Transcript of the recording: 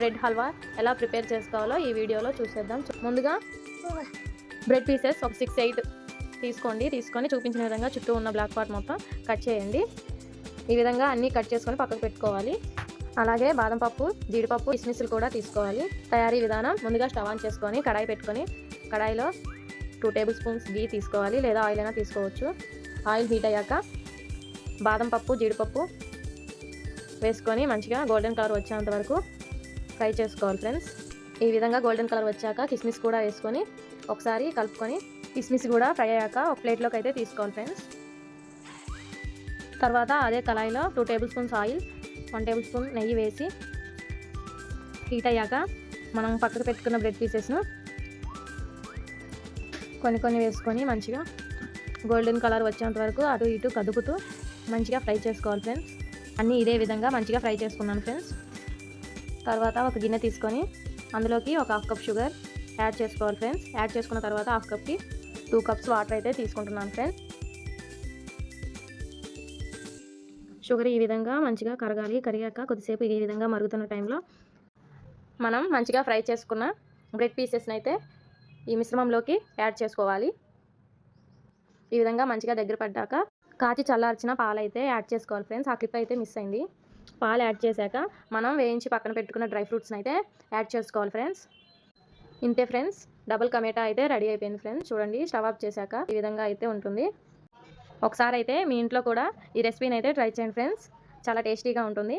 Bread halwa ఎలా prepare చేసుకోవాలో ఈ వీడియోలో చూసేద్దాం. ముందుగా బ్రెడ్ పీసెస్ ఒక 6-8 తీసుకొని చూపించిన విధంగా చుట్టూ ఉన్న బ్లాక్ పార్ట్ మొత్తం కట్ చేయండి. ఈ విధంగా అన్నీ కట్ చేసుకొని పక్కకు పెట్టుకోవాలి. అలాగే బాదం పప్పు, జీడిపప్పు, కిస్మిస్లు కూడా తీసుకోవాలి. తయారీ విధానం: ముందుగా స్టవ్ ఆన్ చేసుకొని కడాయి పెట్టుకొని కడాయిలో 2 టేబుల్ స్పూన్స్ గీ తీసుకోవాలి, లేదా ఆయిల్ అయినా తీసుకోవచ్చు. ఆయిల్ హీట్ అయ్యాక బాదం పప్పు, జీడిపప్పు వేసుకొని మంచిగా గోల్డెన్ కలర్ వచ్చేంత వరకు ఫ్రై చేసుకోవాలి ఫ్రెండ్స్. ఈ విధంగా గోల్డెన్ కలర్ వచ్చాక కిస్మిస్ కూడా వేసుకొని ఒకసారి కలుపుకొని కిస్మిస్ కూడా ఫ్రై అయ్యాక ఒక ప్లేట్లోకి అయితే తీసుకోవాలి ఫ్రెండ్స్. తర్వాత అదే కళాయిలో 2 table spoons oil, 1 table spoon నెయ్యి వేసి హీట్ అయ్యాక మనం పక్కకు పెట్టుకున్న బ్రెడ్ పీసెస్ను కొన్ని వేసుకొని మంచిగా గోల్డెన్ కలర్ వచ్చేంత వరకు అటు ఇటు కదుపుతూ మంచిగా ఫ్రై చేసుకోవాలి ఫ్రెండ్స్. అన్నీ ఇదే విధంగా మంచిగా ఫ్రై చేసుకున్నాను ఫ్రెండ్స్. తర్వాత ఒక గిన్నె తీసుకొని అందులోకి ఒక 1/2 కప్ షుగర్ యాడ్ చేసుకోవాలి ఫ్రెండ్స్. యాడ్ చేసుకున్న తర్వాత 1/2 కప్కి 2 కప్స్ వాటర్ అయితే తీసుకుంటున్నాను ఫ్రెండ్స్. షుగర్ ఈ విధంగా మంచిగా కరగాలి. కరిగాక కొద్దిసేపు ఈ విధంగా మరుగుతున్న టైంలో మనం మంచిగా ఫ్రై చేసుకున్న బ్రెడ్ పీసెస్ని అయితే ఈ మిశ్రమంలోకి యాడ్ చేసుకోవాలి. ఈ విధంగా మంచిగా దగ్గర పడ్డాక కాచి చల్లార్చిన పాలు అయితే యాడ్ చేసుకోవాలి ఫ్రెండ్స్. ఆ క్లిప్ అయితే మిస్ అయింది. పాలు యాడ్ చేశాక మనం వేయించి పక్కన పెట్టుకున్న డ్రై ఫ్రూట్స్ని అయితే యాడ్ చేసుకోవాలి ఫ్రెండ్స్. ఇంతే ఫ్రెండ్స్, డబుల్ కమేటా అయితే రెడీ అయిపోయింది ఫ్రెండ్స్. చూడండి, స్టవ్ ఆఫ్ చేశాక ఈ విధంగా అయితే ఉంటుంది. ఒకసారి అయితే మీ ఇంట్లో కూడా ఈ రెసిపీని అయితే ట్రై చేయండి ఫ్రెండ్స్. చాలా టేస్టీగా ఉంటుంది.